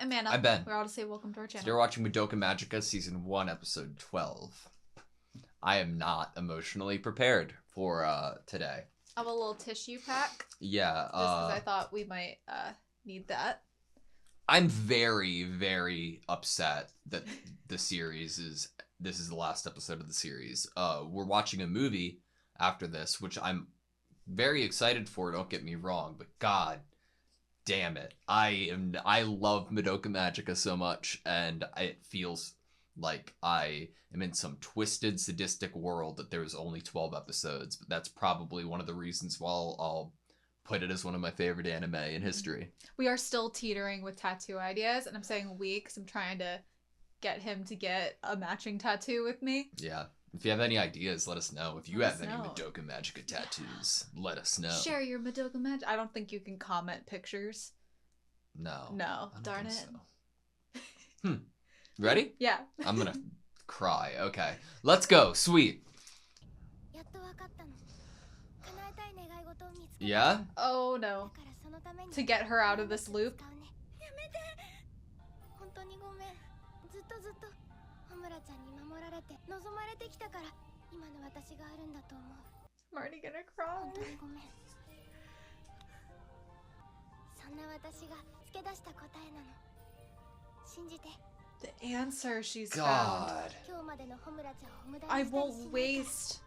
I'm Anna. I'm Ben. We're AutoSave. Welcome to our channel. Today we're watching Madoka Magica Season 1, Episode 12. I am not emotionally prepared for today. I have a little tissue pack. Yeah. Just because I thought we might need that. I'm very, very upset that the series is... This is the last episode of the series. We're watching a movie after this, which I'm very excited for, don't get me wrong, but god damn it. I love Madoka Magica so much, and it feels like I am in some twisted, sadistic world that there's only 12 episodes, but that's probably one of the reasons why I'll put it as one of my favorite anime in history. We are still teetering with tattoo ideas, and I'm saying we because I'm trying to get him to get a matching tattoo with me. Yeah. If you have any ideas, let us know. If you have any Madoka Magica tattoos, let us know. Share your Madoka Magic. I don't think you can comment pictures. No. No. Darn it. So. Ready? Yeah. I'm gonna cry. Okay. Let's go. Sweet. Yeah? Oh no. To get her out of this loop. I'm already gonna cry. The answer she's found. I won't waste.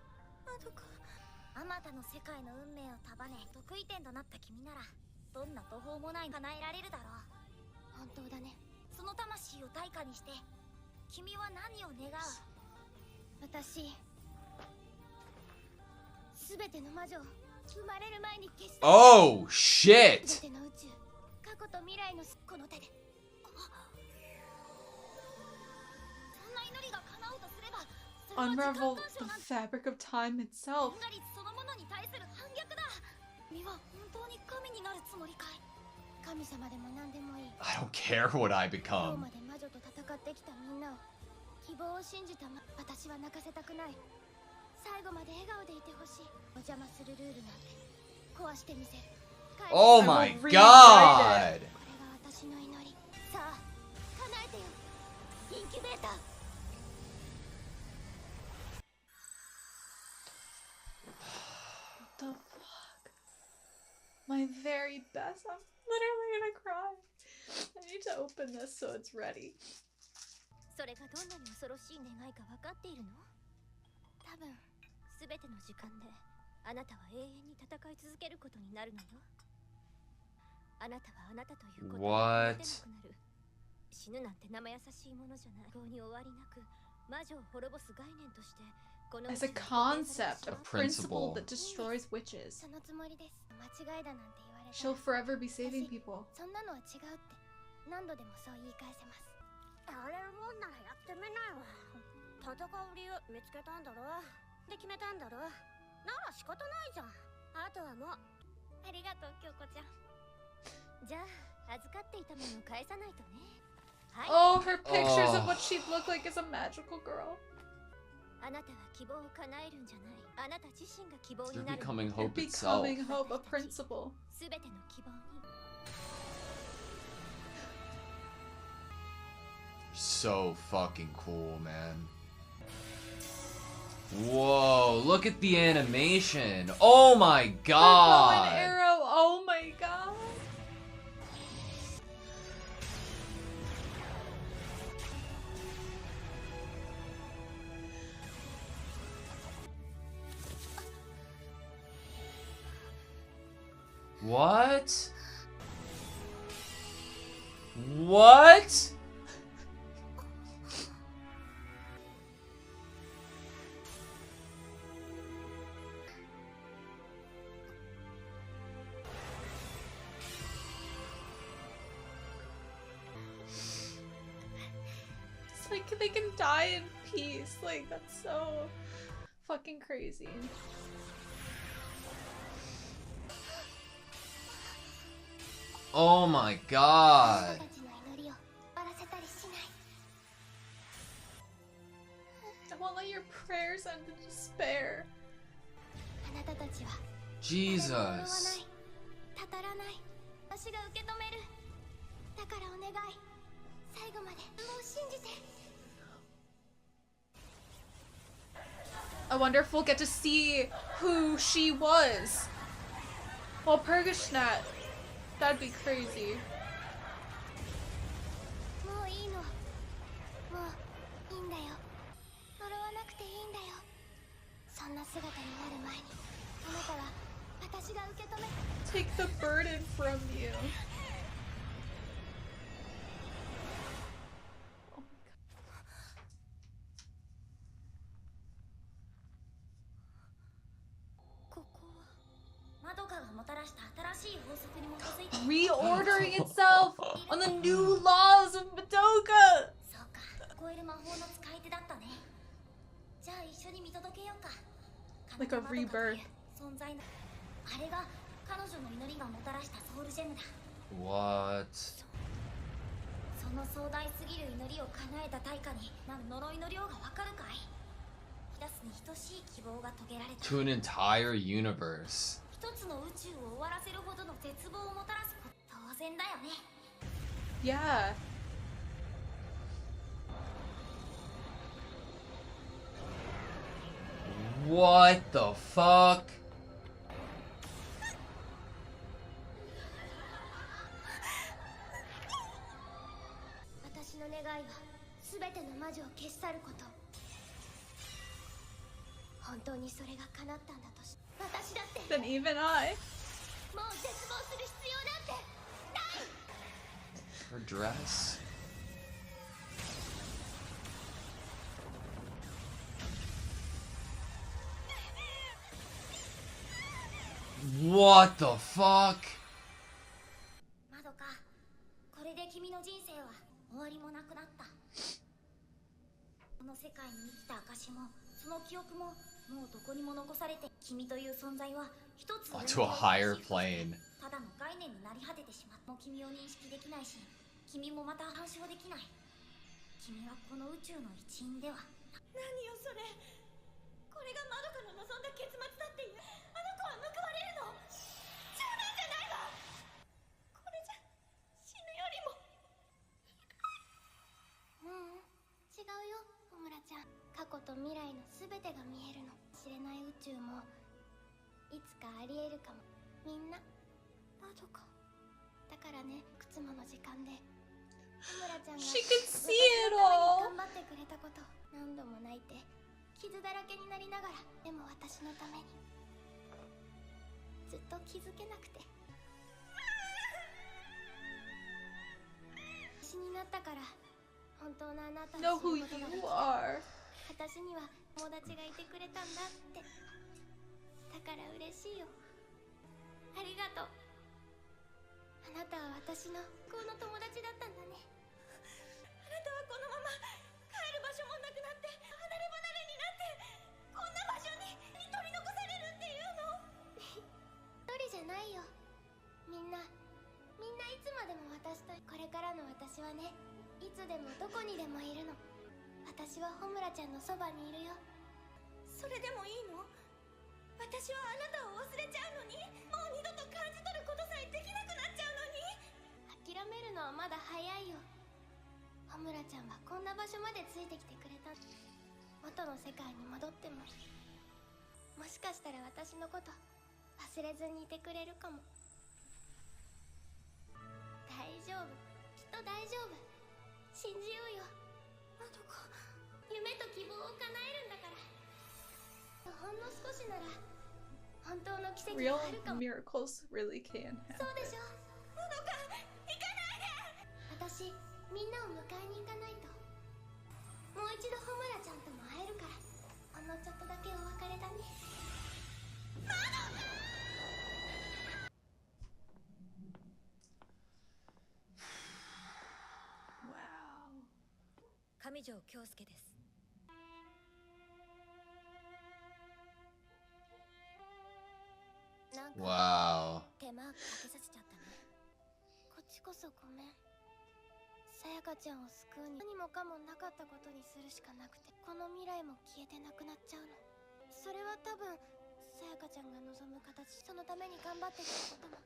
Oh, shit! Unravel the fabric of time itself. I don't care what I become. Oh my god! What the fuck? My very best. I'm literally gonna cry. I need to open this so it's ready. What? As a concept, a principle principle. that destroys witches. She'll forever be saving people. Oh, her pictures of what she'd look like as a magical girl. You're becoming hope You're itself. becoming hope, a principle. So fucking cool, man. Whoa, look at the animation. Oh my god. Bow and arrow, oh my god. What? What? It's like they can die in peace. Like, that's so fucking crazy. Oh my god. I won't let your prayers end in despair. Jesus. 最後までもう信じて。 I wonder if we'll get to see who she was. Well, Purgashnat. That'd be crazy. もういいの。もういいんだよ。呪わなくていいんだよ。そんな姿になる前にあなたは私が受け止め。 Take the burden from you. Oh my god. マドカがもたらした新しい法則に基づいて Reordering itself on the new laws of Madoka. そうか、超える魔法の使い手だったね。じゃあ一緒に見届けようか。 Like a rebirth. 存在のあれが彼女の祈りがもたらしたソウルジェムだ。 What? その壮大すぎる祈りを叶えた対価になる呪いの量がわかるかい。出すに等しい希望が遂げられた。 To an entire universe. 一つの宇宙を終わらせるほどの絶望をもたらすこと、当然だよね。 Yeah. What the fuck? 私の願いは全ての魔女を消し去ること。本当にそれが叶ったんだとし、私だって Then even I. もう絶望する必要なんてない。 Her dress. What the fuck? マドカ、これで君の人生は終わりもなくなった。この世界に生きた証もその記憶ももうどこにも残されて、君という存在は一つ To a higher plane. ただの概念になり果ててしまう。もう君を認識できないし、君もまた干渉できない。君はこの宇宙の一員では。何よそれ。これがマドカの望んだ結末だっていう。あの子は報われるの。冗談じゃないわ。これじゃ死ぬよりも。違うよ、小村ちゃん。過去と未来の全てが見えるの。知れない宇宙もいつかありえるかも。みんなマドカだからね。いくつもの時間で小村ちゃんが She could see 私 it のために all. 頑張ってくれたこと、何度も泣いて傷だらけになりながら、でも私のためにずっと気づけなくて。死になったから本当のあなた Know を who 知る you ことができた。 are. 私には友達がいてくれたんだって。だから嬉しいよ。ありがとう。あなたは私の学校の友達だったんだね。あなたはこのまま帰る場所もなくなって離れ離れになって、こんな場所に取り残されるっていうの。一人じゃないよ。みんないつまでも私と。これからの私はね、いつでもどこにでもいるの。私はホムラちゃんのそばにいるよ。それでもいいの？私はあなたを忘れちゃうのに、もう二度と感じ取ることさえできなくなっちゃうのに。諦めるのはまだ早いよ。ホムラちゃんはこんな場所までついてきてくれた。元の世界に戻っても、もしかしたら私のこと忘れずにいてくれるかも。大丈夫、きっと大丈夫。信じようよ。マドカ、夢と希望を叶えるんだから。ほんの少しなら本当の奇跡 Real があるかも。 miracles really can そうで happen. しょ。マドカ、行かないで。私、みんなを迎えに行かないと。もう一度ホムラちゃんとも会えるから。ほんのちょっとだけお別れだね。マドカ。Wow. 上条京介です。なんか Wow. 手間かけさせちゃったね。こっちこそごめん。さやかちゃんを救うに何もかもなかったことにするしかなくて、この未来も消えてなくなっちゃうの。それは多分さやかちゃんが望む形、そのために頑張ってきたことも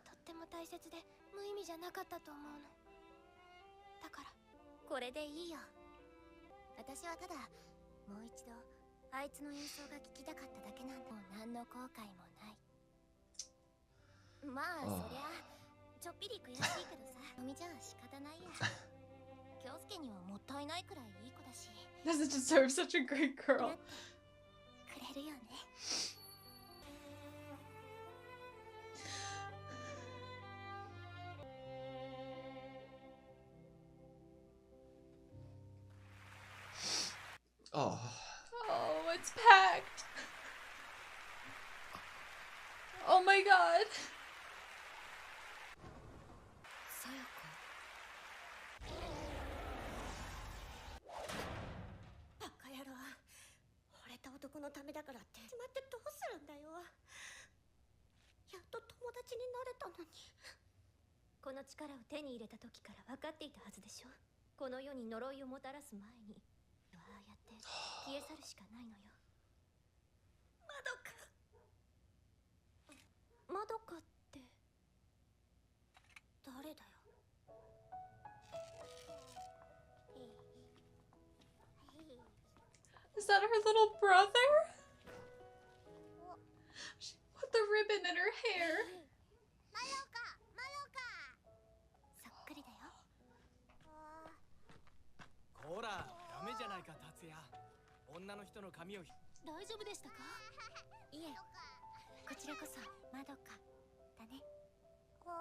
とっても大切で無意味じゃなかったと思うの。だからこれでいいよ。私はただもう一度あいつの演奏が聞きたかっただけなんだ。もう何の後悔もない。まあそりゃちょっぴり悔しいけどさ、のみじゃ仕方ないや。京介にはもったいないくらいいい子だし。Doesn't deserve such a great girl. くれるよね。Oh. Oh, it's packed. Oh my god. さやか。バカ野郎。惚れた男のためだからって決まってどうするんだよ。やっと友達になれたのに。この力を手に入れた時から分かっていたはずでしょ。この世に呪いをもたらす前にああやって消え去るしかないのよ。まどか。まどかって誰だよ。Is that her little brother? She put the ribbon in her hair. マドカマドカ。そっくりだよ。ほら、ダメじゃないか達也。女の人の髪を大丈夫でしたか？いえ、こちらこそマドカだね。ま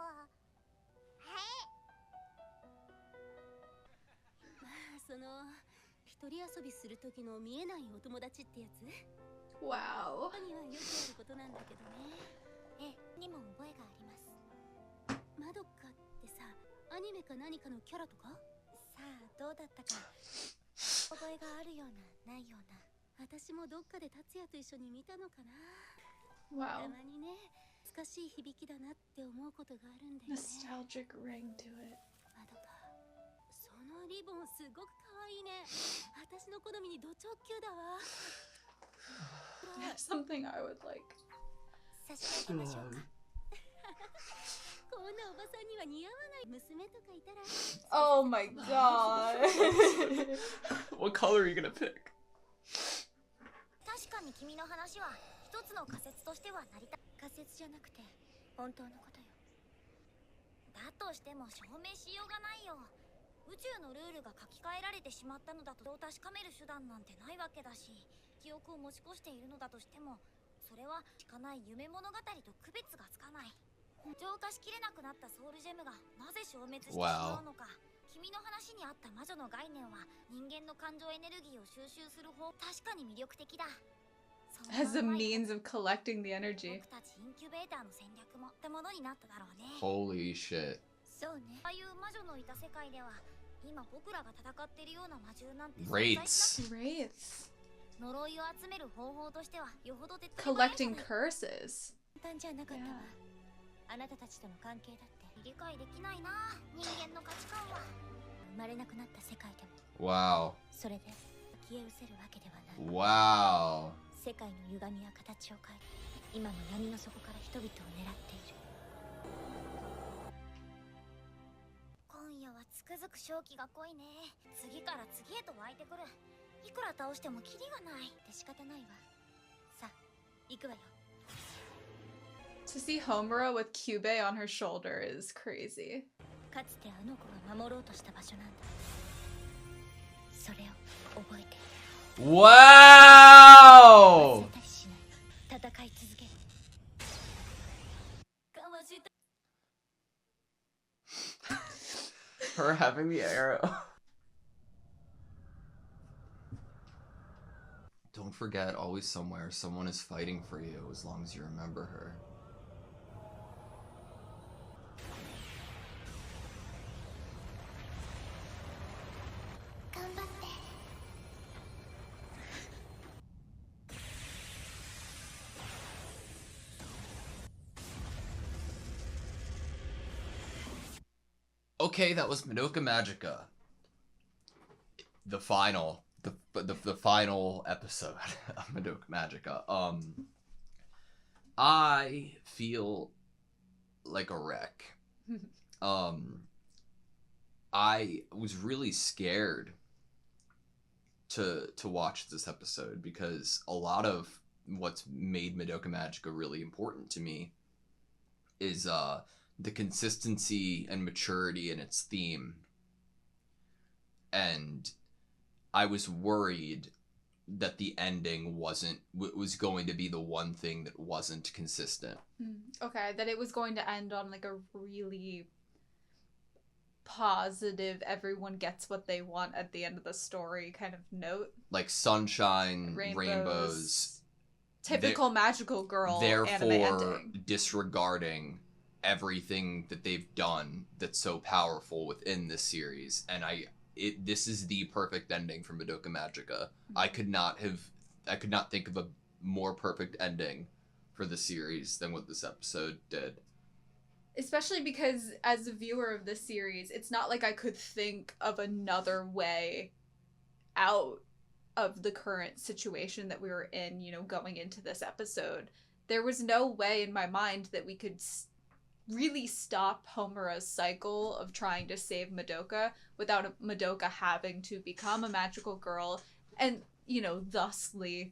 あその一人遊びする時の見えないお友達ってやつ？ Wow. にはよくあることなんだけどね。ええ、にも覚えがあります。マドカってさ、アニメか何かのキャラとか？さあどうだったか。覚えがあるようなないような。私もどっかで達也と一緒に見たのかな。た Wow. まにね、懐かしい響きだなって思うことがあるんだよね。 Nostalgic ring to it. マドカ、そのリボンすごく可愛いね。私の好みにド直球だわ。Something I would like. 差し上げましょうか。こんなおばさんには似合わない娘とかいたら。 Oh my god. What color are you gonna pick? 確かに君の話は一つの仮説としては成り立つ。仮説じゃなくて本当のことよ。だとしても証明しようがないよ。宇宙のルールが書き換えられてしまったのだと確かめる手段なんてないわけだし、記憶を持ち越しているのだとしてもそれはしかない夢物語と区別がつかない。浄化しきれなくなったソウルジェムがなぜ消滅してしまうのか。君の話にあった魔女の概念は人間の感情エネルギーを収集する方、確かに魅力的だ。 As a means of collecting the energy. 僕たちインキュベーターの戦略もってものになっただろうね。 Holy shit. そうね。ああいう魔女のいた世界では今僕らが戦っているような魔獣なんて Wraiths. Wraiths. 呪いを集める方法としてはよほど手っ取り早いじゃ Collecting ない。 curses. 簡単じゃなかったわ。 あなたたちとの関係だって理解できないな。人間の価値観は生まれなくなった世界でも Wow. それで消え失せるわけではない。 Wow. 世界の歪みや形を変え今も闇の底から人々を狙っている。今夜はつくづく正気が濃いね。次から次へと湧いてくる。いくら倒してもキリがないって仕方ないわ。さあ行くわよ。 To see Homura with Kyubey on her shoulder is crazy. かつてあの子が守ろうとした場所なんだ。それを覚えて。 Wow. 忘れたりしない。戦い続ける。かわした。 Her having the arrow. Don't forget, always somewhere, someone is fighting for you as long as you remember her. Okay, that was Madoka Magica. The final episode of Madoka Magica. I feel like a wreck. I was really scared to watch this episode because a lot of what's made Madoka Magica really important to me is the consistency and maturity in its theme. And I was worried that the ending was going to be the one thing that wasn't consistent. Okay, that it was going to end on like a really positive, everyone gets what they want at the end of the story kind of note. Like sunshine, rainbows, typical magical girl anime therefore ending. disregarding everything that they've done that's so powerful within this series. And this is the perfect ending for Madoka Magica. I could not think of a more perfect ending for the series than what this episode did. Especially because as a viewer of this series, it's not like I could think of another way out of the current situation that we were in, going into this episode. There was no way in my mind that we could really stop Homura's cycle of trying to save Madoka without Madoka having to become a magical girl and, thusly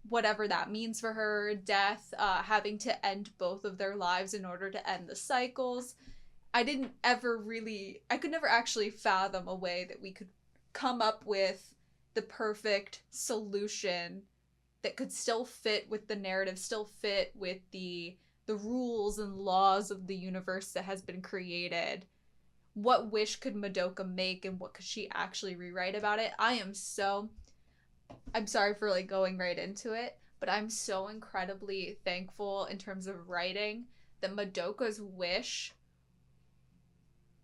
whatever that means for her, death, having to end both of their lives in order to end the cycles. I could never actually fathom a way that we could come up with the perfect solution that could still fit with the narrative, still fit with the rules and laws of the universe that has been created. What wish could Madoka make and what could she actually rewrite about it? I'm sorry for like going right into it, but I'm so incredibly thankful in terms of writing that Madoka's wish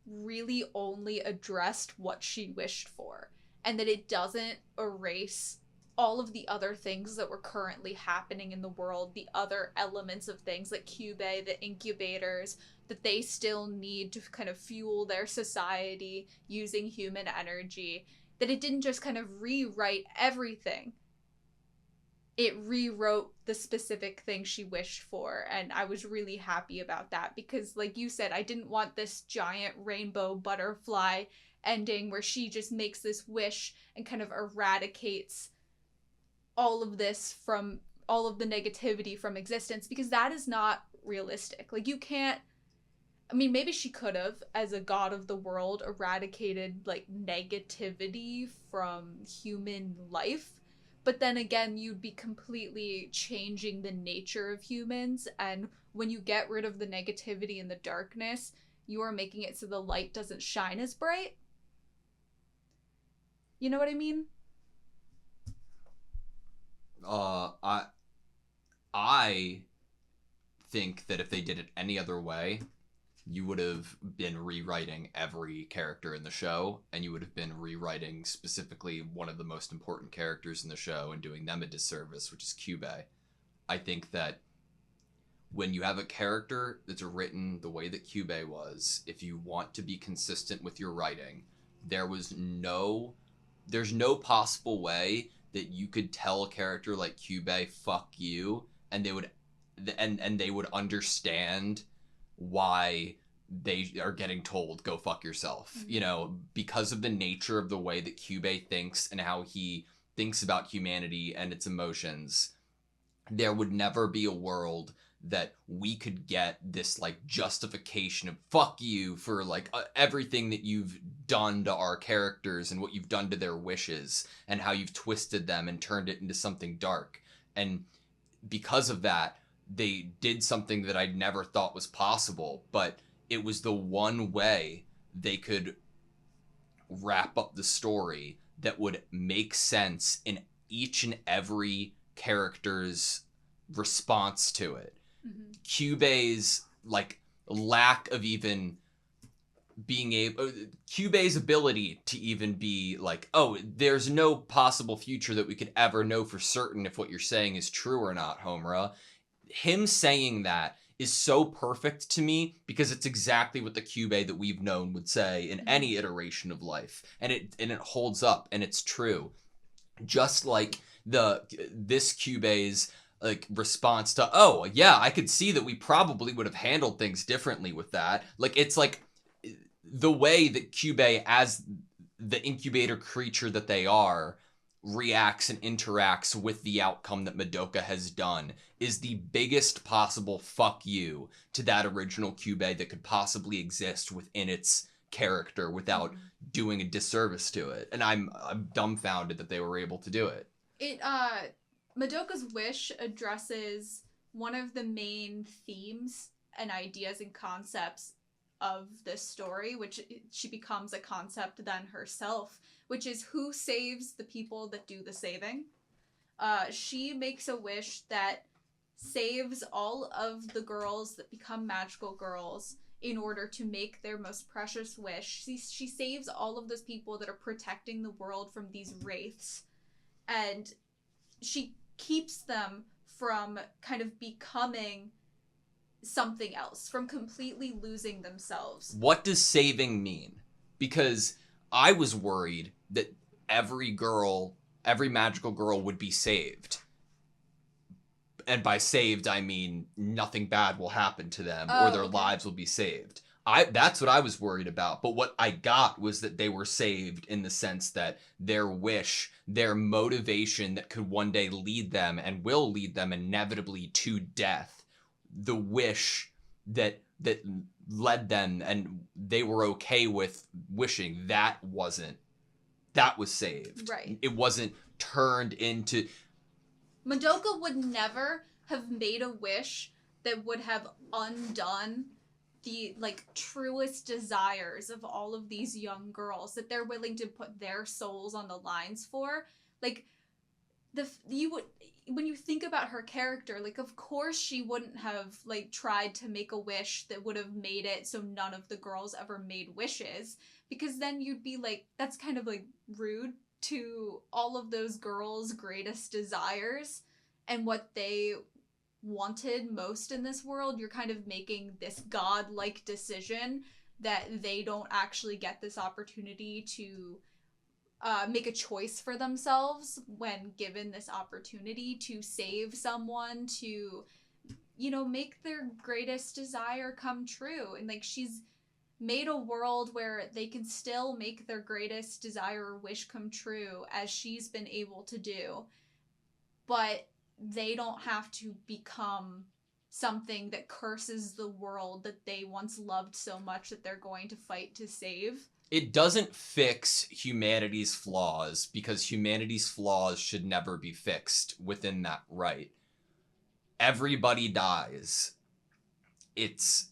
really only addressed what she wished for, and that it doesn't erase all of the other things that were currently happening in the world, the other elements of things like Kyubey, the incubators, that they still need to kind of fuel their society using human energy, that it didn't just kind of rewrite everything. It rewrote the specific thing she wished for, and I was really happy about that because, like you said, I didn't want this giant rainbow butterfly ending where she just makes this wish and kind of eradicates all of the negativity from existence, because that is not realistic. Like, you can't, maybe she could have, as a god of the world, eradicated, like, negativity from human life, but then again, you'd be completely changing the nature of humans, and when you get rid of the negativity and the darkness, you are making it so the light doesn't shine as bright. You know what I mean? I think that if they did it any other way, you would have been rewriting every character in the show, and you would have been rewriting specifically one of the most important characters in the show and doing them a disservice, which is Kyubey. I think that when you have a character that's written the way that Kyubey was, if you want to be consistent with your writing, there's no possible way that you could tell a character like Kyubey, fuck you, and they would understand why they are getting told, go fuck yourself. Mm-hmm. Because of the nature of the way that Kyubey thinks and how he thinks about humanity and its emotions, there would never be a world that we could get this, like, justification of fuck you for, like, everything that you've done to our characters and what you've done to their wishes and how you've twisted them and turned it into something dark. And because of that, they did something that I never thought was possible, but it was the one way they could wrap up the story that would make sense in each and every character's response to it. Mm-hmm. Kyubey's, like, lack of even being able... Kyubey's ability to even be like, oh, there's no possible future that we could ever know for certain if what you're saying is true or not, Homura. Him saying that is so perfect to me because it's exactly what the Kyubey that we've known would say in any iteration of life. And it holds up, and it's true. Just like this Kyubey's, like, response to, oh, yeah, I could see that we probably would have handled things differently with that. Like, it's like, the way that Kyubey, as the incubator creature that they are, reacts and interacts with the outcome that Madoka has done is the biggest possible fuck you to that original Kyubey that could possibly exist within its character without doing a disservice to it. And I'm dumbfounded that they were able to do it. Madoka's wish addresses one of the main themes and ideas and concepts of this story, which she becomes a concept then herself, which is who saves the people that do the saving. She makes a wish that saves all of the girls that become magical girls in order to make their most precious wish. She saves all of those people that are protecting the world from these wraiths, and she keeps them from kind of becoming something else, from completely losing themselves. What does saving mean? Because I was worried that every magical girl would be saved. And by saved, I mean nothing bad will happen to them or their lives will be saved. That's what I was worried about. But what I got was that they were saved in the sense that their wish, their motivation that could one day lead them and will lead them inevitably to death, the wish that led them and they were okay with wishing, that was saved. Right. It wasn't turned into... Madoka would never have made a wish that would have undone the, like, truest desires of all of these young girls that they're willing to put their souls on the lines for. Like, when you think about her character, like, of course she wouldn't have, like, tried to make a wish that would have made it so none of the girls ever made wishes, because then you'd be like, that's kind of, like, rude to all of those girls' greatest desires and what they wanted most in this world. You're kind of making this godlike decision that they don't actually get this opportunity to make a choice for themselves when given this opportunity to save someone, to, you know, make their greatest desire come true. And, like, she's made a world where they can still make their greatest desire or wish come true, as she's been able to do, but they don't have to become something that curses the world that they once loved so much that they're going to fight to save. It doesn't fix humanity's flaws, because humanity's flaws should never be fixed within that right. Everybody dies. It's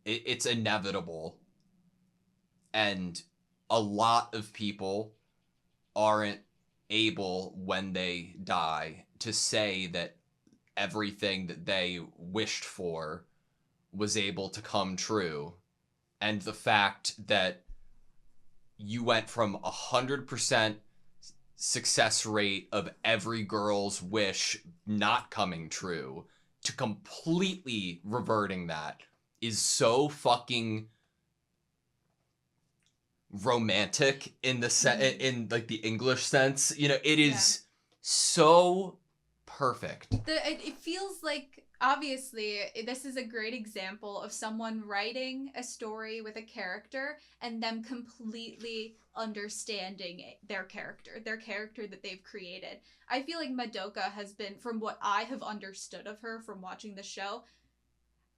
inevitable. And a lot of people aren't able, when they die, to say that everything that they wished for was able to come true. And the fact that you went from 100% success rate of every girl's wish not coming true to completely reverting that is so fucking romantic in the in like the English sense. You know, it is so perfect. It feels like, obviously, this is a great example of someone writing a story with a character and them completely understanding their character that they've created. I feel like Madoka has been, from what I have understood of her from watching the show,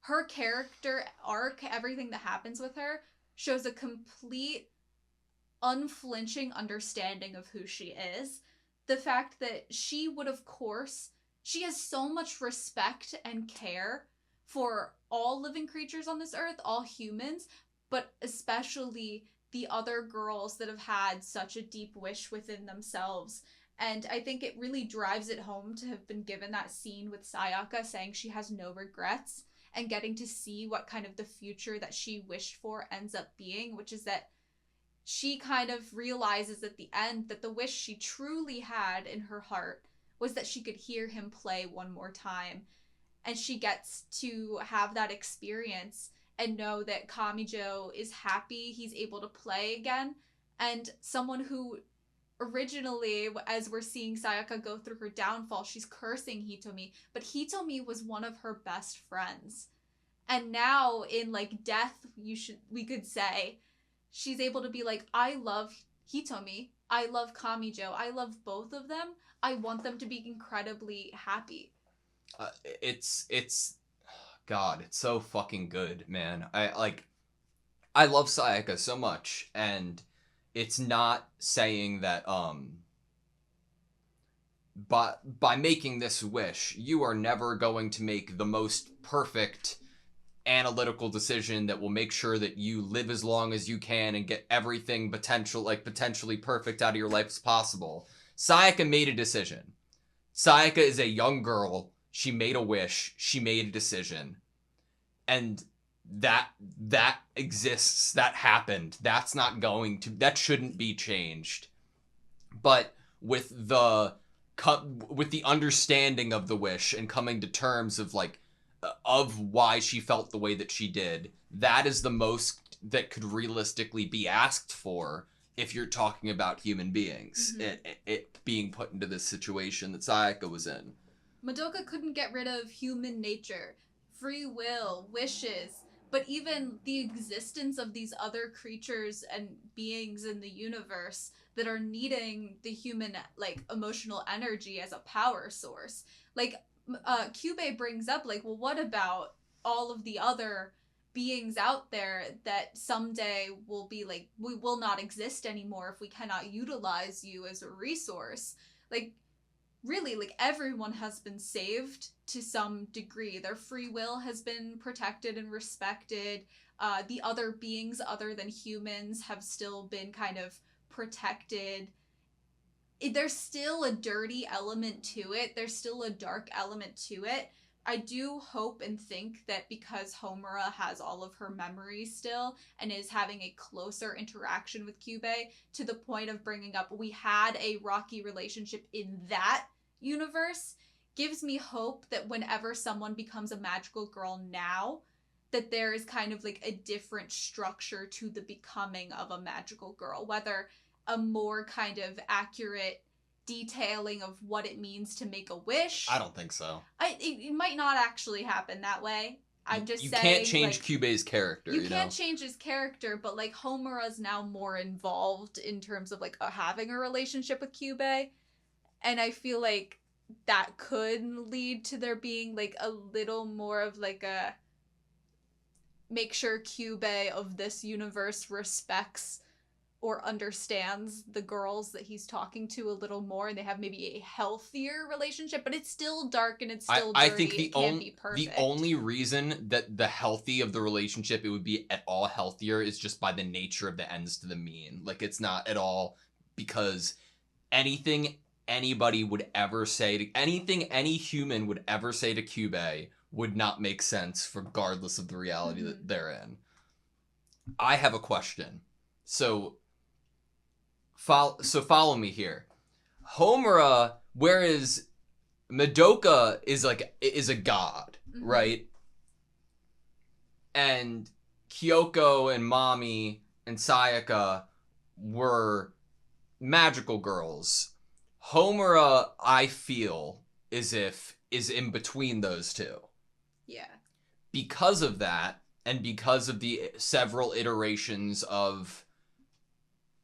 her character arc, everything that happens with her, shows a complete, unflinching understanding of who she is. The fact that she would, of course, she has so much respect and care for all living creatures on this earth, all humans, but especially the other girls that have had such a deep wish within themselves. And I think it really drives it home to have been given that scene with Sayaka saying she has no regrets, and getting to see what kind of the future that she wished for ends up being, which is that she kind of realizes at the end that the wish she truly had in her heart was that she could hear him play one more time. And she gets to have that experience and know that Kamijo is happy he's able to play again. And someone who originally, as we're seeing Sayaka go through her downfall, she's cursing Hitomi, but Hitomi was one of her best friends. And now in like death, we could say she's able to be like, I love Hitomi, I love Kamijo, I love both of them. I want them to be incredibly happy. It's God, it's so fucking good, man. I love Sayaka so much, and it's not saying that by making this wish, you are never going to make the most perfect analytical decision that will make sure that you live as long as you can and get everything potentially perfect out of your life as possible. Sayaka made a decision. Sayaka is a young girl. She made a wish. She made a decision. And that exists. That happened. That shouldn't be changed. But with the understanding of the wish and coming to terms of of why she felt the way that she did, that is the most that could realistically be asked for if you're talking about human beings. Mm-hmm. It being put into this situation that Sayaka was in. Madoka couldn't get rid of human nature, free will, wishes, but even the existence of these other creatures and beings in the universe that are needing the human emotional energy as a power source. Kyubey brings up well, what about all of the other beings out there that someday will be we will not exist anymore if we cannot utilize you as a resource. Really, everyone has been saved to some degree. Their free will has been protected and respected. The other beings other than humans have still been kind of protected. There's still a dirty element to it. There's still a dark element to it. I do hope and think that because Homura has all of her memories still and is having a closer interaction with Kyubey to the point of bringing up we had a rocky relationship in that universe, gives me hope that whenever someone becomes a magical girl now, that there is kind of a different structure to the becoming of a magical girl, whether a more kind of accurate detailing of what it means to make a wish. I don't think so. It might not actually happen that way. I'm just saying. You can't change Kyubey's character. You can't change his character, but Homura's now more involved in terms of having a relationship with Kyubey, and I feel that could lead to there being a little more of a make sure Kyubey of this universe respects or understands the girls that he's talking to a little more, and they have maybe a healthier relationship, but it's still dark and it's still dirty. I think the only reason that the healthy of the relationship it would be at all healthier is just by the nature of the ends to the mean. It's not at all because anything anybody would ever say to anything any human would ever say to Kyubey would not make sense regardless of the reality that they're in. I have a question. So follow me here. Homura, whereas Madoka is a god, right? And Kyoko and Mami and Sayaka were magical girls. Homura, I feel, is in between those two. Yeah. Because of that, and because of the several iterations of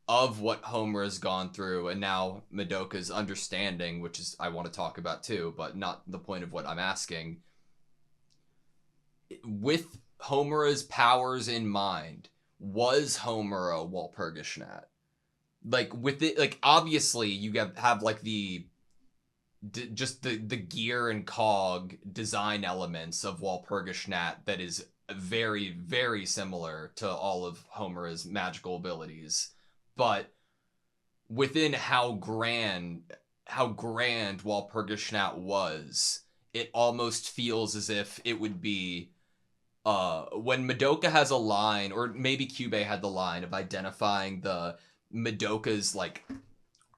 what Homer has gone through, and now Madoka's understanding, which is I want to talk about too, but not the point of what I'm asking. With Homura's powers in mind, was Homura Walpurgisnacht? With it, obviously you have the gear and cog design elements of Walpurgisnacht that is very, very similar to all of Homura's magical abilities. But within how grand Walpurgisnacht was, it almost feels as if it would be when Madoka has a line, or maybe Kyubey had the line of identifying the Madoka's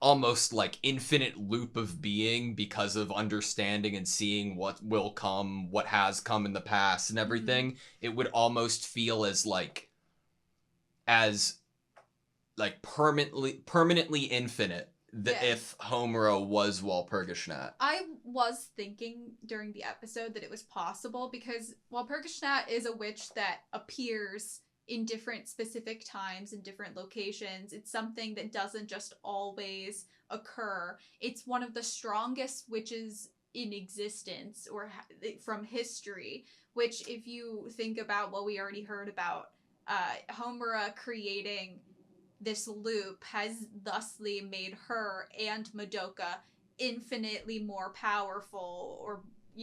almost infinite loop of being because of understanding and seeing what will come, what has come in the past and everything. It would almost feel as permanently infinite if Homura was Walpurgisnacht. I was thinking during the episode that it was possible because Walpurgisnacht is a witch that appears in different specific times in different locations. It's something that doesn't just always occur. It's one of the strongest witches in existence or from history, which if you think about what we already heard about Homura creating this loop has thusly made her and Madoka infinitely more powerful or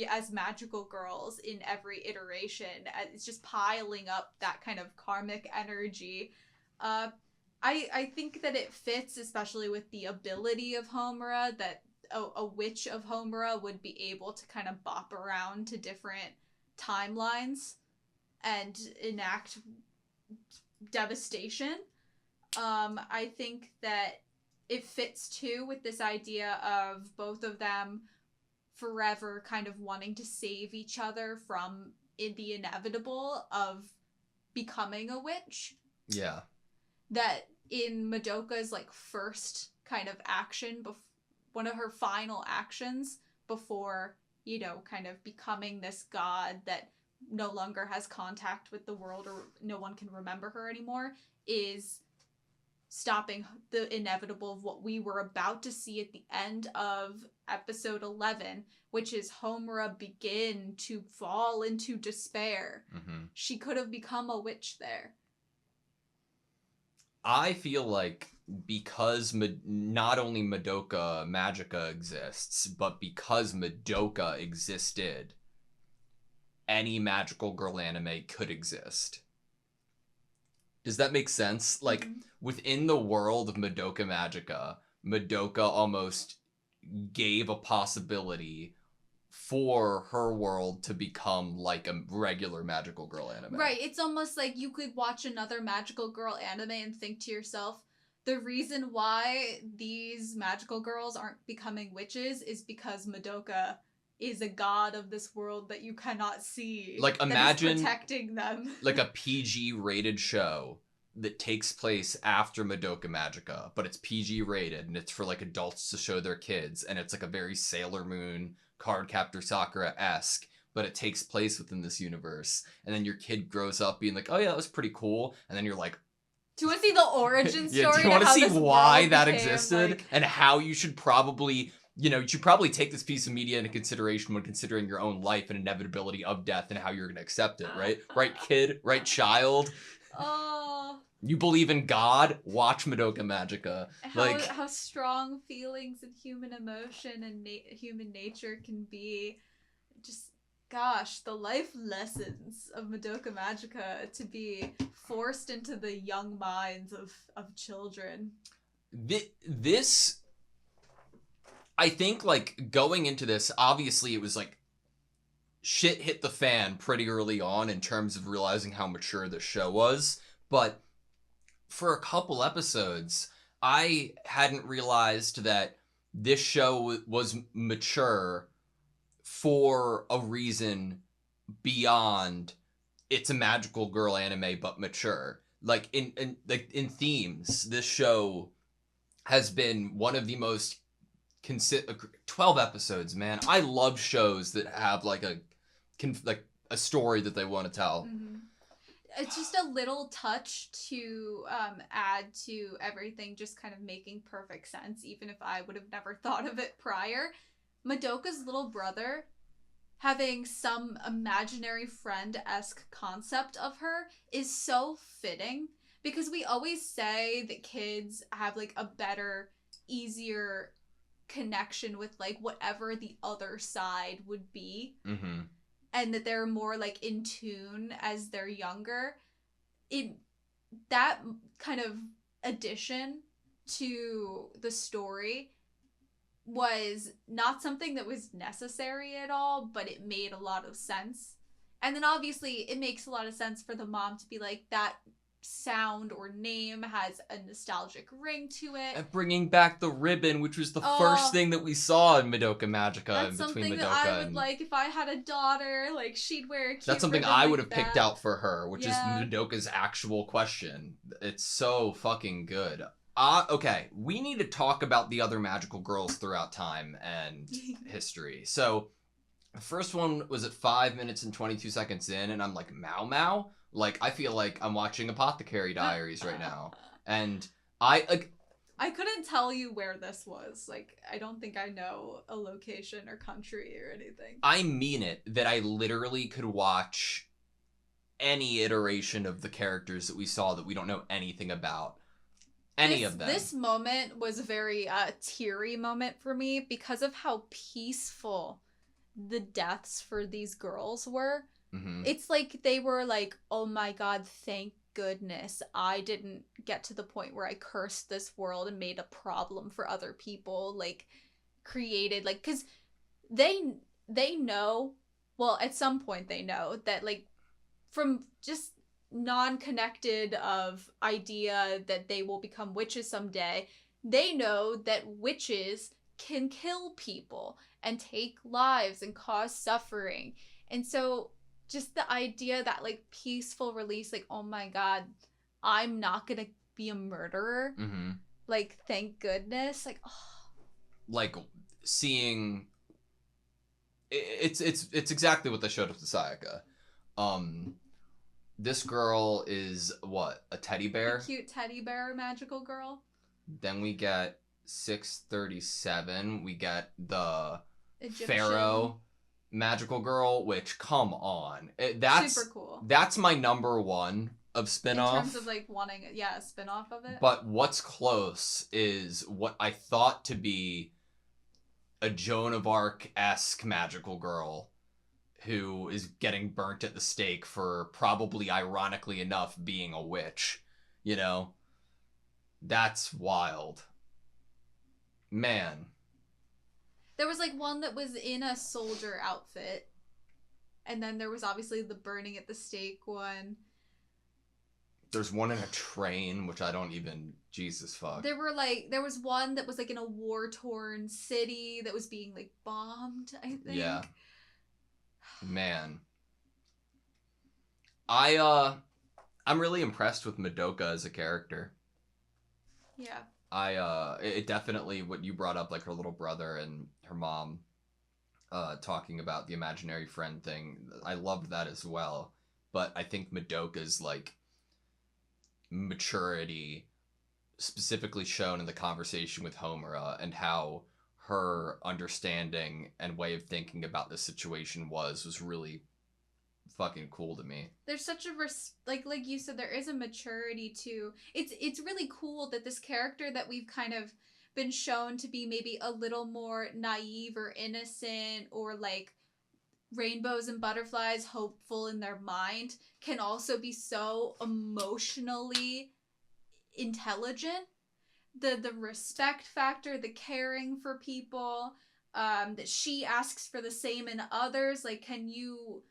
as magical girls in every iteration. It's just piling up that kind of karmic energy. I think that it fits, especially with the ability of Homura, that a witch of Homura would be able to kind of bop around to different timelines and enact devastation. I think that it fits too with this idea of both of them forever kind of wanting to save each other from the inevitable of becoming a witch. Yeah. That in Madoka's like first kind of action, one of her final actions before, kind of becoming this god that no longer has contact with the world or no one can remember her anymore, is stopping the inevitable of what we were about to see at the end of episode 11, which is Homura begin to fall into despair. Mm-hmm. She could have become a witch there. I feel like because not only Madoka Magica exists, but because Madoka existed, any magical girl anime could exist. Does that make sense? Like, within the world of Madoka Magica, Madoka almost gave a possibility for her world to become like a regular magical girl anime. Right, it's almost like you could watch another magical girl anime and think to yourself, the reason why these magical girls aren't becoming witches is because Madoka is a god of this world that you cannot see. Like, imagine protecting them. like a PG rated show that takes place after Madoka Magica, but it's PG rated and it's for like adults to show their kids, and it's like a very Sailor Moon, Cardcaptor Sakura-esque, but it takes place within this universe. And then your kid grows up being like, oh yeah, that was pretty cool. And then you're like, do you want to see the origin story? Yeah, do you want to see why that became, existed? And how you should probably, you should probably take this piece of media into consideration when considering your own life and inevitability of death and how you're going to accept it, right? Right, kid? Right, child? Oh. You believe in God? Watch Madoka Magica. How strong feelings and human emotion and human nature can be. Just, gosh, the life lessons of Madoka Magica to be forced into the young minds of children. This, I think, like, going into this, obviously it was like, shit hit the fan pretty early on in terms of realizing how mature the show was, but for a couple episodes, I hadn't realized that this show was mature for a reason beyond it's a magical girl anime but mature. Like in themes, this show has been one of the most 12 episodes, man. I love shows that have like a story that they want to tell. Mm-hmm. It's just a little touch to add to everything just kind of making perfect sense, even if I would have never thought of it prior. Madoka's little brother having some imaginary friend-esque concept of her is so fitting, because we always say that kids have like a better, easier connection with like whatever the other side would be. Mm-hmm. And that they're more like in tune as they're younger. That kind of addition to the story was not something that was necessary at all, but it made a lot of sense. And then obviously it makes a lot of sense for the mom to be like, that sound or name has a nostalgic ring to it. And bringing back the ribbon, which was the first thing that we saw in Madoka Magica. That's something that I would like if I had a daughter. Like, she'd wear a cute That's something ribbon I like would have that. picked out for her, which is Madoka's actual question. It's so fucking good. Okay, we need to talk about the other magical girls throughout time and history. So, the first one was at 5 minutes and 22 seconds in, and I'm like, Mao Mao? Like, I feel like I'm watching Apothecary Diaries right now. And I couldn't tell you where this was. Like, I don't think I know a location or country or anything. I mean it, that I literally could watch any iteration of the characters that we saw that we don't know anything about. Any of them. This moment was a very teary moment for me because of how peaceful the deaths for these girls were. Mm-hmm. It's like they were like, oh my god, thank goodness I didn't get to the point where I cursed this world and made a problem for other people, like created, like, because they know, well, at some point they know that, like, from just non-connected of idea that they will become witches someday, they know that witches can kill people and take lives and cause suffering. And so just the idea that, like, peaceful release, like, oh my god, I'm not gonna be a murderer. Mm-hmm. Like, thank goodness. Like, oh. Like, seeing... It's exactly what they showed with the Sayaka. This girl is, what, a teddy bear? A cute teddy bear magical girl. Then we get 637. We get the Egyptian. Pharaoh magical girl, which, come on. That's super cool. That's my number one of spin-off. In terms of, like, wanting, a spin-off of it. But what's close is what I thought to be a Joan of Arc-esque magical girl who is getting burnt at the stake for, probably ironically enough, being a witch. You know? That's wild. Man. There was, like, one that was in a soldier outfit. And then there was obviously the burning at the stake one. There's one in a train, which I don't even... Jesus fuck. There was one that was, like, in a war-torn city that was being, like, bombed, I think. Yeah. Man. I'm really impressed with Madoka as a character. Yeah. It definitely, what you brought up, like her little brother and her mom talking about the imaginary friend thing, I loved that as well. But I think Madoka's, like, maturity specifically shown in the conversation with Homura and how her understanding and way of thinking about this situation was really fucking cool to me. There's such a like you said, there is a maturity to it's really cool that this character that we've kind of been shown to be maybe a little more naive or innocent or, like, rainbows and butterflies, hopeful in their mind, can also be so emotionally intelligent. The respect factor, the caring for people, that she asks for the same in others. Like, can you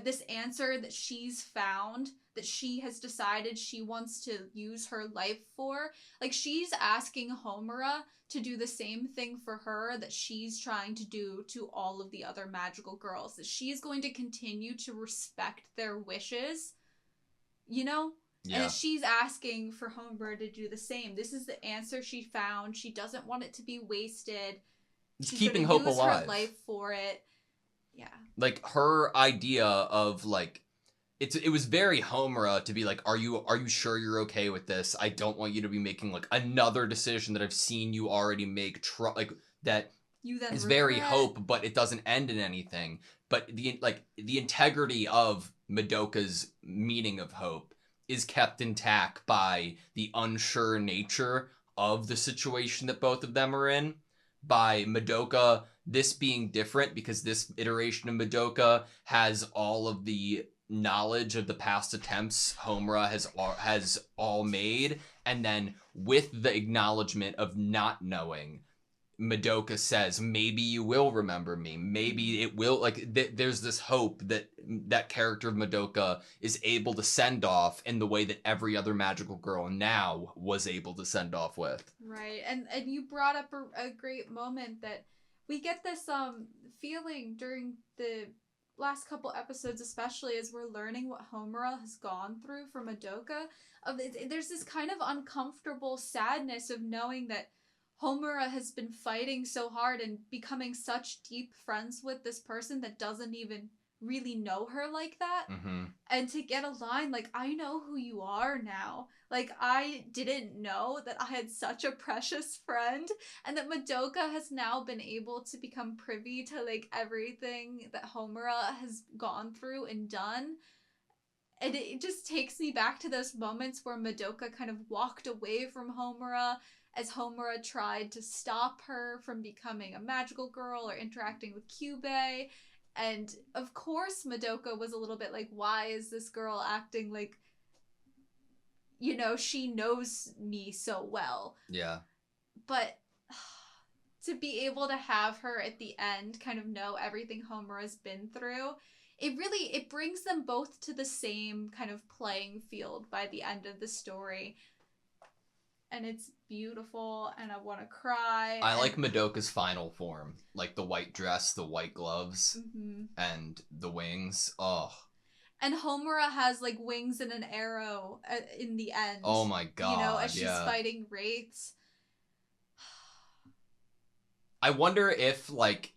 this answer that she's found, that she has decided she wants to use her life for, like, she's asking Homura to do the same thing for her that she's trying to do to all of the other magical girls, that she's going to continue to respect their wishes, you know? Yeah. And that she's asking for Homura to do the same. This is the answer she found. She doesn't want it to be wasted. It's She's keeping gonna hope use alive. her life for it. Yeah. Like, her idea of, like, it was very Homura to be like, are you sure you're okay with this? I don't want you to be making, like, another decision that I've seen you already make, like, that You then is regret. very hope, but it doesn't end in anything. But the integrity of Madoka's meaning of hope is kept intact by the unsure nature of the situation that both of them are in. By Madoka, this being different because this iteration of Madoka has all of the knowledge of the past attempts Homura has all made, and then with the acknowledgement of not knowing, Madoka says, maybe you will remember me. Maybe it will, like, there's this hope that that character of Madoka is able to send off in the way that every other magical girl now was able to send off with. Right. And you brought up a great moment that we get this feeling during the, last couple episodes, especially as we're learning what Homura has gone through for Madoka, there's this kind of uncomfortable sadness of knowing that Homura has been fighting so hard and becoming such deep friends with this person that doesn't even really know her like that. Mm-hmm. And to get a line like, I know who you are now. Like, I didn't know that I had such a precious friend, and that Madoka has now been able to become privy to, like, everything that Homura has gone through and done. And it just takes me back to those moments where Madoka kind of walked away from Homura as Homura tried to stop her from becoming a magical girl or interacting with Kyubey. And of course Madoka was a little bit like, why is this girl acting like, you know, she knows me so well. Yeah. But to be able to have her at the end kind of know everything Homura's been through, it brings them both to the same kind of playing field by the end of the story. And it's beautiful, and I want to cry. I like Madoka's final form. Like the white dress, the white gloves, and the wings. Oh. And Homura has, like, wings and an arrow in the end. Oh my god, you know, as she's fighting wraiths. I wonder if, like,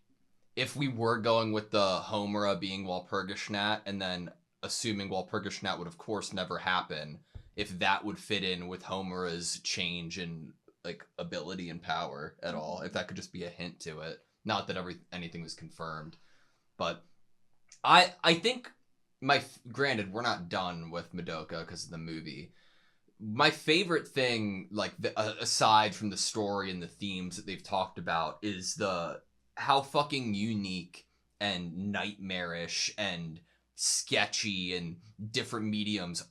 if we were going with the Homura being Walpurgisnacht, and then assuming Walpurgisnacht would, of course, never happen, if that would fit in with Homura's change in, like, ability and power at all. If that could just be a hint to it. Not that anything was confirmed. But I think... Granted, we're not done with Madoka because of the movie. My favorite thing, like, aside from the story and the themes that they've talked about, is how fucking unique and nightmarish and sketchy and different mediums,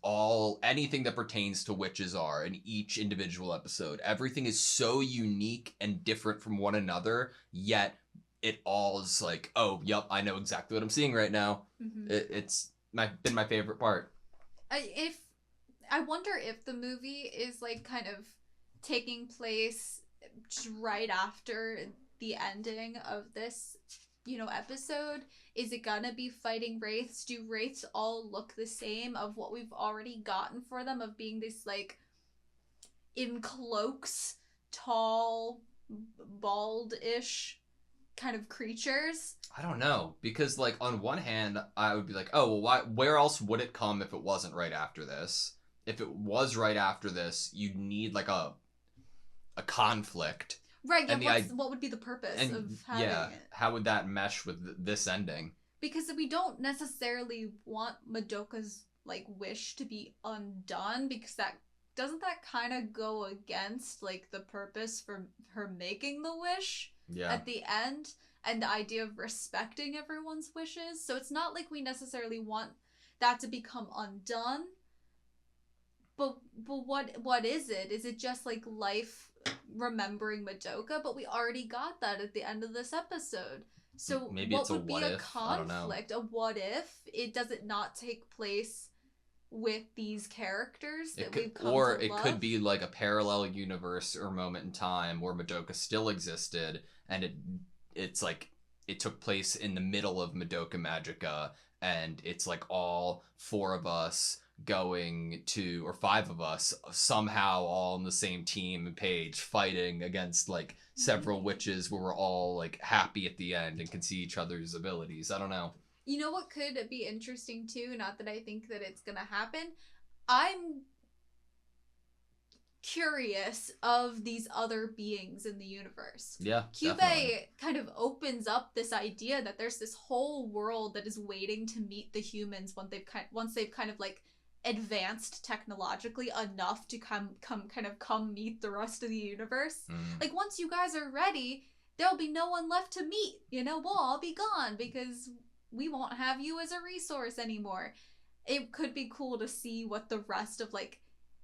anything that pertains to witches are in each individual episode. Everything is so unique and different from one another, yet it all is like, oh, yep, I know exactly what I'm seeing right now. It's been my favorite part. I wonder if the movie is, like, kind of taking place right after the ending of this, you know, episode. Is it gonna be fighting wraiths? Do wraiths all look the same of what we've already gotten for them, of being this, like, in cloaks, tall, bald-ish kind of creatures? I don't know, because, like, on one hand, I would be like, oh, well, where else would it come if it wasn't right after this? If it was right after this, you'd need, like, a conflict. Right, yeah, what would be the purpose of having it? How would that mesh with this ending? Because we don't necessarily want Madoka's, like, wish to be undone, because doesn't that kind of go against, like, the purpose for her making the wish at the end, and the idea of respecting everyone's wishes? So it's not like we necessarily want that to become undone. But what is it? Is it just, like, life remembering Madoka? But we already got that at the end of this episode. So maybe what it's a would be what a if? conflict? A what if? Does it not take place with these characters that we've come to love? Or it could be, like, a parallel universe or moment in time where Madoka still existed, and it's like it took place in the middle of Madoka Magica, and it's like all four of us going to, or five of us, somehow all on the same team and page, fighting against, like, several witches where we're all, like, happy at the end and can see each other's abilities. I don't know. You know what could be interesting too? Not that I think that it's gonna happen. I'm curious of these other beings in the universe. Yeah, Kyubey kind of opens up this idea that there's this whole world that is waiting to meet the humans once they've kind of, like, advanced technologically enough to come meet the rest of the universe. Like, once you guys are ready, there'll be no one left to meet. You know, we'll all be gone because we won't have you as a resource anymore. It could be cool to see what the rest of, like,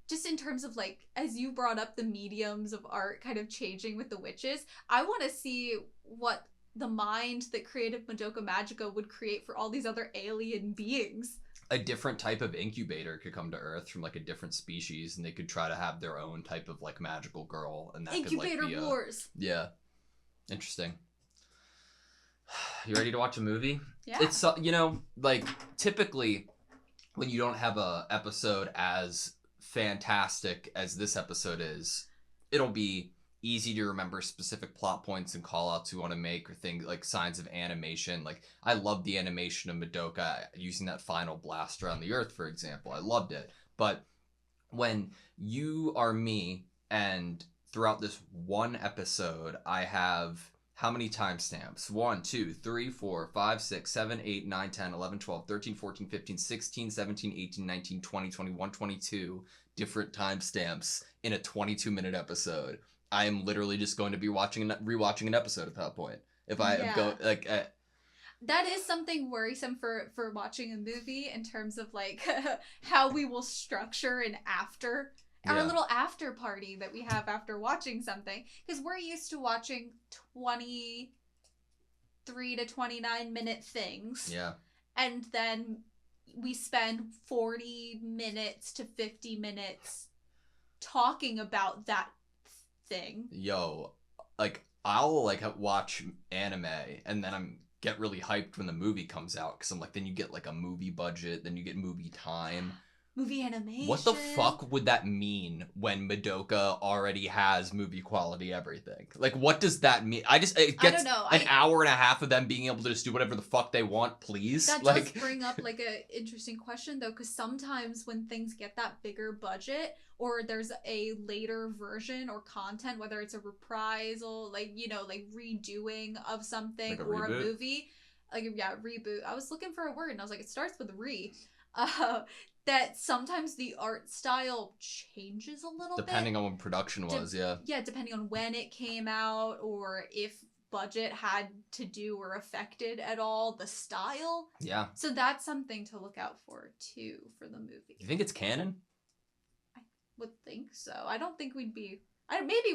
just in terms of, like, as you brought up the mediums of art kind of changing with the witches, I want to see what the mind that created Madoka Magica would create for all these other alien beings. A different type of incubator could come to Earth from, like, a different species, and they could try to have their own type of, like, magical girl, and that incubator could, like, be wars. Yeah. Interesting. You ready to watch a movie? Yeah. It's like typically when you don't have a episode as fantastic as this episode is, it'll be easy to remember specific plot points and call outs you want to make or things like signs of animation. Like I love the animation of Madoka using that final blast around the earth, for example. I loved it. But when you are me and throughout this one episode, I have how many timestamps? 1, 2, 3, 4, 5, 6, 7, 8, 9, 10, 11, 12, 13, 14, 15, 16, 17, 18, 19, 20, 21, 22 different timestamps in a 22-minute episode. I am literally just going to be rewatching an episode at that point. If I go like that is something worrisome for watching a movie in terms of like how we will structure an after our little after party that we have after watching something, because we're used to watching 23 to 29 minute things. Yeah. And then we spend 40 minutes to 50 minutes talking about that thing. Yo, like I'll like watch anime and then get really hyped when the movie comes out because I'm like, then you get like a movie budget, then you get movie time. Movie animation. What the fuck would that mean when Madoka already has movie quality everything? Like, what does that mean? It gets I don't know. an hour and a half of them being able to just do whatever the fuck they want, please. That like, does bring up like a interesting question though, because sometimes when things get that bigger budget or there's a later version or content, whether it's a reprisal, like, you know, like redoing of something Like a or reboot? a movie, like reboot. I was looking for a word and I was like, it starts with re. That sometimes the art style changes a little depending bit. on when production was, yeah. Yeah, depending on when it came out or if budget had to do or affected at all the style. Yeah. So that's something to look out for too for the movie. You think it's canon? I would think so. I don't think maybe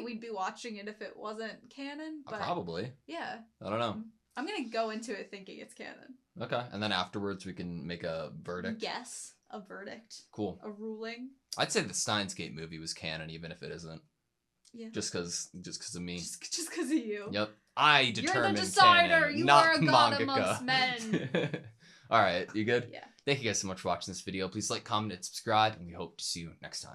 we'd be watching it if it wasn't canon, but Probably. yeah. I don't know. I'm gonna go into it thinking it's canon. Okay. And then afterwards we can make a verdict. Guess. A verdict. Cool. A ruling. I'd say the Steins Gate movie was canon, even if it isn't. Yeah. Just because of me. Just because of you. Yep. I determine You're the decider. canon, You not are a god mangaka. amongst men. All right. You good? Yeah. Thank you guys so much for watching this video. Please like, comment, and subscribe, and we hope to see you next time.